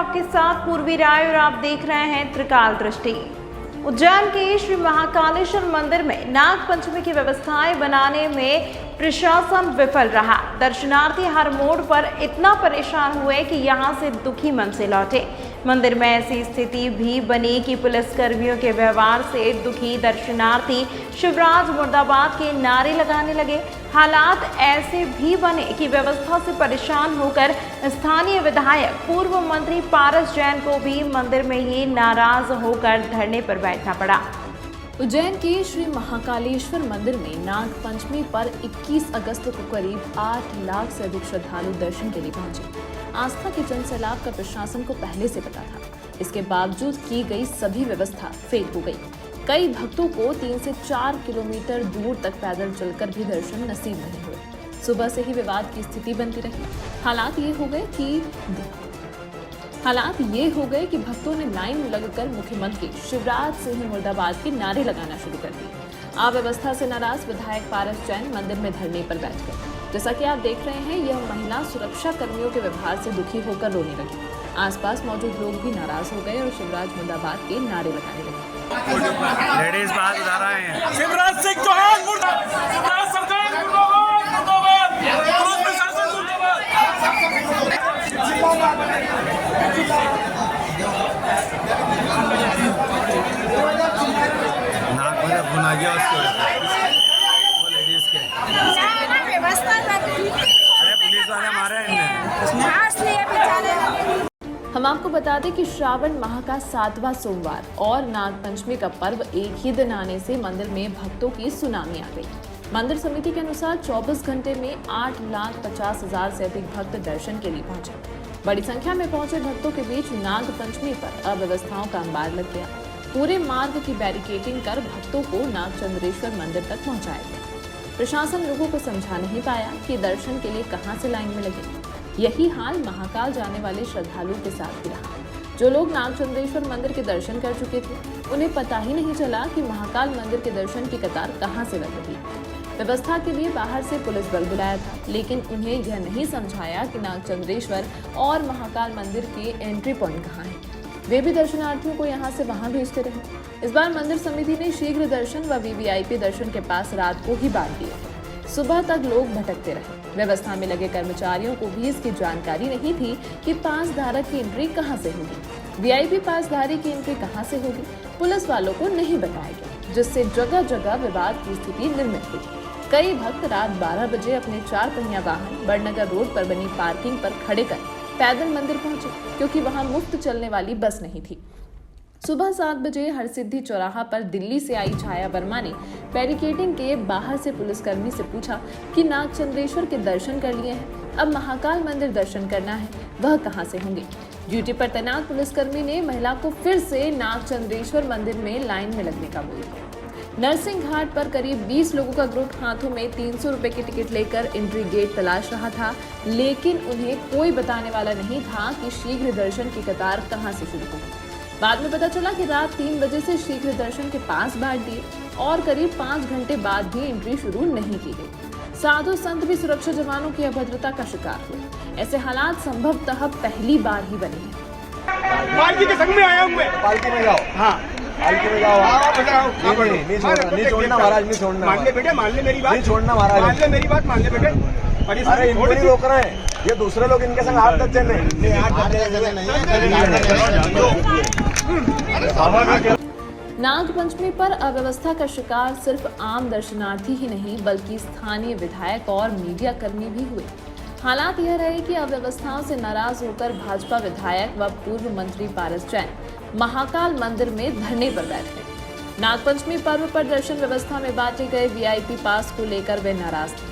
आपके साथ पूर्वी राय और आप देख रहे हैं त्रिकाल दृष्टि। उज्जैन के श्री महाकालेश्वर मंदिर में नाग पंचमी की व्यवस्थाएं बनाने में प्रशासन विफल रहा। दर्शनार्थी हर मोड़ पर इतना परेशान हुए कि यहां से दुखी मन से लौटे। मंदिर में ऐसी स्थिति भी बनी कि पुलिसकर्मियों के व्यवहार से दुखी दर्शनार्थी शिवराज मुर्दाबाद के नारे लगाने लगे। हालात ऐसे भी बने कि व्यवस्था से परेशान होकर स्थानीय विधायक पूर्व मंत्री पारस जैन को भी मंदिर में ही नाराज होकर धरने पर बैठना पड़ा। उज्जैन के श्री महाकालेश्वर मंदिर में नाग पंचमी पर 21 अगस्त को करीब 8 लाख से अधिक श्रद्धालु दर्शन के लिए पहुंचे। आस्था के जन सैलाब का प्रशासन को पहले से पता था। इसके बावजूद की गई सभी व्यवस्था फेल हो गई। कई भक्तों को 3 से 4 किलोमीटर दूर तक पैदल चलकर भी दर्शन नसीब नहीं हुए। सुबह से ही विवाद की स्थिति बनती रही। हालात ये हो गए कि भक्तों ने लाइन में लगकर मुख्यमंत्री शिवराज सिंह मुर्दाबाद के नारे लगाना शुरू कर दिए। अव्यवस्था से नाराज विधायक पारस जैन मंदिर में धरने पर बैठ गए। जैसा कि आप देख रहे हैं, यह महिला सुरक्षा कर्मियों के व्यवहार से दुखी होकर रोने लगी। आसपास मौजूद लोग भी नाराज हो गए और शिवराज मुर्दाबाद के नारे लगाने लगे। लेडीज बात उठा रहे हैं। शिवराज सिंह चौहान मुर्दाबाद, शिवराज सरकार मुर्दाबाद, मुर्दाबाद, पुलिस प्रशासन मुर्दाबाद। नाक में भुना गया उसको, वो लेडीज के। अरे पुलिस वाले मारे हैं। हम आपको बता दें कि श्रावण माह का 7वां सोमवार और नाग पंचमी का पर्व एक ही दिन आने से मंदिर में भक्तों की सुनामी आ गई। मंदिर समिति के अनुसार 24 घंटे में 8,50,000 से अधिक भक्त दर्शन के लिए पहुंचे। बड़ी संख्या में पहुंचे भक्तों के बीच नाग पंचमी पर अव्यवस्थाओं का अंबार लग गया। पूरे मार्ग की बैरिकेडिंग कर भक्तों को नागचंद्रेश्वर मंदिर तक पहुंचाया गया। प्रशासन लोगों को समझा नहीं पाया कि दर्शन के लिए कहां से लाइन में लगे। यही हाल महाकाल जाने वाले श्रद्धालुओं के साथ भी रहा। जो लोग नागचंद्रेश्वर मंदिर के दर्शन कर चुके थे, उन्हें पता ही नहीं चला कि महाकाल मंदिर के दर्शन की कतार कहां से लग रही। व्यवस्था के लिए बाहर से पुलिस बल बुलाया था, लेकिन उन्हें यह नहीं समझाया कि नागचंद्रेश्वर और महाकाल मंदिर के एंट्री पॉइंट कहाँ हैं। वे भी दर्शनार्थियों को यहाँ से वहाँ भेजते रहे। इस बार मंदिर समिति ने शीघ्र दर्शन व वीवीआईपी दर्शन के पास रात को ही बांट दिए। सुबह तक लोग भटकते रहे। व्यवस्था में लगे कर्मचारियों को भी इसकी जानकारी नहीं थी कि पास धारक की एंट्री कहाँ से होगी, वीआईपी पासधारी की एंट्री कहाँ से होगी। पुलिस वालों को नहीं बताया गया, जिससे जगह जगह विवाद की स्थिति निर्मित हुई। कई भक्त रात 12 बजे अपने 4 पहिया वाहन बड़नगर रोड पर बनी पार्किंग पर खड़े कर पैदल मंदिर पहुंचे, क्योंकि वहां मुफ्त चलने वाली बस नहीं थी। सुबह 7 बजे हरसिद्धि चौराहा पर दिल्ली से आई छाया वर्मा ने बैरिकेडिंग के बाहर से पुलिसकर्मी से पूछा कि नागचंद्रेश्वर के दर्शन कर लिए हैं, अब महाकाल मंदिर दर्शन करना है, वह कहां से होंगे। ड्यूटी पर तैनात पुलिसकर्मी ने महिला को फिर से नागचंद्रेश्वर मंदिर में लाइन में लगने का बोल दिया। नरसिंह घाट पर करीब 20 लोगों का ग्रुप हाथों में 300 रुपए की टिकट लेकर एंट्री गेट तलाश रहा था, लेकिन उन्हें कोई बताने वाला नहीं था कि शीघ्र दर्शन की कतार कहां से शुरू होगी। बाद में पता चला कि रात 3 बजे से शीघ्र दर्शन के पास बांट दिए और करीब 5 घंटे बाद भी एंट्री शुरू नहीं की गई। साधु संत भी सुरक्षा जवानों की अभद्रता का शिकार हुए। ऐसे हालात संभवतः पहली बार ही बने हैं। पालकी के संग में आया हुए, पालकी में जाओ। हाँ, पालकी में जाओ। नहीं छोड़ना महाराज, नहीं छोड़ना। मान ले बेटे, मान ले मेरी बात, नहीं छोड़ना महाराज, मान ले मेरी बात, मान ले बेटे। अरे इनको नहीं रोक रहे हैं, ये दूसरे लोग इनके संग हाथ तक चल रहे। नाग पंचमी पर अव्यवस्था का शिकार सिर्फ आम दर्शनार्थी ही नहीं, बल्कि स्थानीय विधायक और मीडिया कर्मी भी हुए। हालात यह रहे कि अव्यवस्थाओं से नाराज होकर भाजपा विधायक व पूर्व मंत्री पारस जैन महाकाल मंदिर में धरने पर बैठ गए। नागपंचमी पर्व पर दर्शन व्यवस्था में बांटे गए वीआईपी पास को लेकर वे नाराज थे।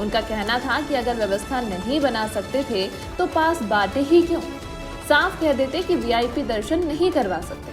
उनका कहना था कि अगर व्यवस्था नहीं बना सकते थे तो पास बांटे ही क्यों, साफ कह देते कि वीआईपी दर्शन नहीं करवा सकते।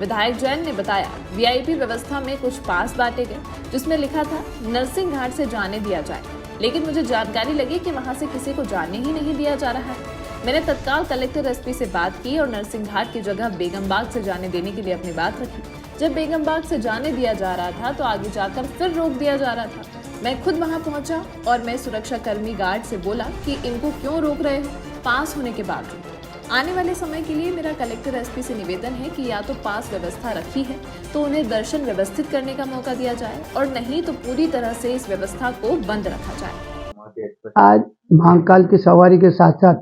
विधायक जैन ने बताया, वीआईपी व्यवस्था में कुछ पास बांटे गए जिसमें लिखा था नरसिंह घाट से जाने दिया जाए, लेकिन मुझे जानकारी लगी कि वहां से किसी को जाने ही नहीं दिया जा रहा है। मैंने तत्काल कलेक्टर एसपी से बात की और नरसिंह घाट की जगह बेगमबाग से जाने देने के लिए अपनी बात रखी। जब बेगमबाग से जाने दिया जा रहा था तो आगे जाकर फिर रोक दिया जा रहा था। मैं खुद वहां पहुंचा और मैं सुरक्षा कर्मी गार्ड से बोला कि इनको क्यों रोक रहे हो पास होने के बावजूद। आने वाले समय के लिए मेरा कलेक्टर एसपी से निवेदन है कि या तो पास व्यवस्था रखी है तो उन्हें दर्शन व्यवस्थित करने का मौका दिया जाए और नहीं तो पूरी तरह से इस व्यवस्था को बंद रखा जाए। आज महाकाल की सवारी के साथ साथ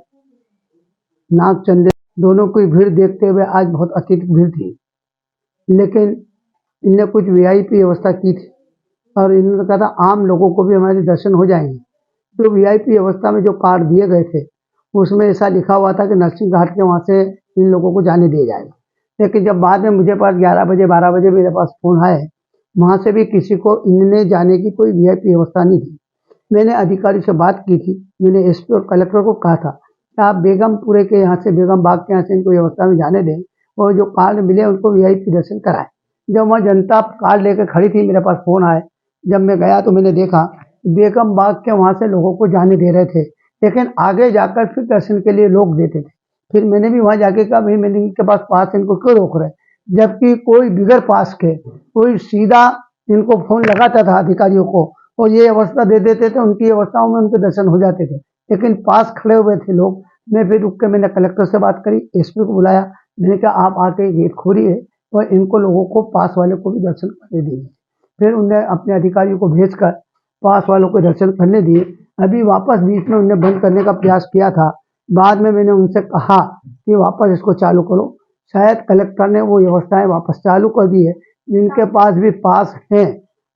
नागचंदे दोनों की भीड़ देखते हुए आज बहुत अत्यधिक भीड़ थी, लेकिन इनने कुछ वीआईपी व्यवस्था की थी और इन्होंने कहा था आम लोगों को भी हमारे दर्शन हो जाएंगे। तो वीआईपी व्यवस्था में जो कार्ड दिए गए थे उसमें ऐसा लिखा हुआ था कि नरसिंह घाट के वहाँ से इन लोगों को जाने दिया जाएगा, लेकिन जब बाद में मुझे पास 11 बजे 12 बजे मेरे पास फोन आए, वहाँ से भी किसी को इनने जाने की कोई वीआईपी व्यवस्था नहीं थी। मैंने अधिकारी से बात की थी, मैंने एसपी और कलेक्टर को कहा था कि आप बेगमपुरे के यहाँ से बेगम बाग के यहाँ से इनको व्यवस्था में जाने दें और जो कार्ड मिले उनको वीआईपी दर्शन कराएं। जब वहाँ जनता कार्ड लेकर खड़ी थी मेरे पास फोन आए, जब मैं गया तो मैंने देखा बेगम बाग के वहाँ से लोगों को जाने दे रहे थे, लेकिन आगे जाकर फिर दर्शन के लिए लोग देते थे। फिर मैंने भी वहाँ जाके कहा भाई मैंने इनके पास पास इनको क्यों रोक रहे, जबकि कोई बिगर पास के कोई सीधा इनको फोन लगाता था अधिकारियों को और ये व्यवस्था दे देते थे, उनकी व्यवस्थाओं में उनके दर्शन हो जाते थे, लेकिन पास खड़े हुए थे लोग। मैं फिर रुक के मैंने कलेक्टर से बात करी, एसपी को बुलाया, मैंने कहा आप आके गेट खोलिए और इनको लोगों को पास वाले को भी दर्शन करने दीजिए। फिर उनने अपने अधिकारियों को भेजकर पास वालों को दर्शन करने दिए। अभी वापस बीच में उनने बंद करने का प्रयास किया था, बाद में मैंने उनसे कहा कि वापस इसको चालू करो। शायद कलेक्टर ने वो व्यवस्थाएं वापस चालू कर दी है। जिनके पास भी पास हैं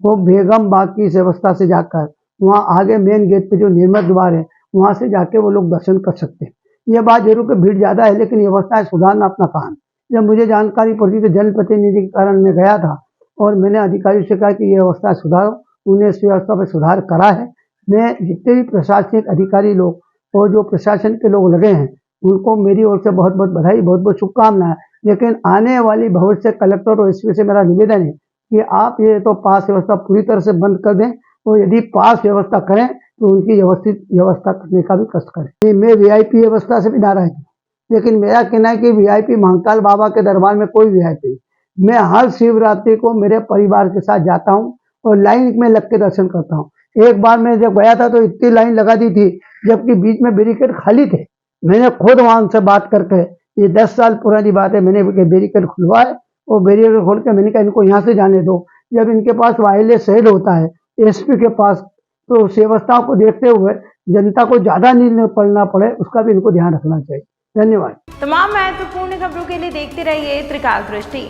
वो बेगम बाग की इस व्यवस्था से जाकर वहाँ आगे मेन गेट पे जो निर्मित द्वार है वहाँ से जाके वो लोग दर्शन कर सकते हैं। ये बात जरूर कि भीड़ ज़्यादा है, लेकिन व्यवस्थाएं सुधारना अपना काम। जब मुझे जानकारी पड़ी तो जनप्रतिनिधि के कारण मैं गया था और मैंने अधिकारी से कहा कि ये व्यवस्था सुधारो, उन्हें इस व्यवस्था पर सुधार करा है। मैं जितने भी प्रशासनिक अधिकारी लोग और जो प्रशासन के लोग लगे हैं उनको मेरी ओर से बहुत बहुत बधाई, बहुत बहुत शुभकामनाएं। लेकिन आने वाली भविष्य कलेक्टर और एसपी से मेरा निवेदन है कि आप ये तो पास व्यवस्था पूरी तरह से बंद कर दें और यदि पास व्यवस्था करें तो उनकी व्यवस्थित व्यवस्था करने का भी कष्ट करें। मैं वीआईपी व्यवस्था से भी नाराज हूँ, लेकिन मेरा कहना है कि वीआईपी महाकाल बाबा के दरबार में कोई वीआईपी। मैं हर शिवरात्रि को मेरे परिवार के साथ जाता हूँ और लाइन में लग के दर्शन करता हूँ। एक बार मैं जब गया था तो इतनी लाइन लगा दी थी, जबकि बीच में बैरिकेड खाली थे। मैंने खुद वहां से बात करके, ये 10 साल पुरानी बात है, मैंने बैरिकेड खुलवाए और बैरिकेड खोल के मैंने कहा इनको यहाँ से जाने दो। जब इनके पास वायरलेस सेल होता है एसपी के पास, तो उस व्यवस्था को देखते हुए जनता को ज्यादा नींद पड़ना पड़े उसका भी इनको ध्यान रखना चाहिए। धन्यवाद। तमाम महत्वपूर्ण खबरों के लिए देखते रहिए त्रिकाल दृष्टि।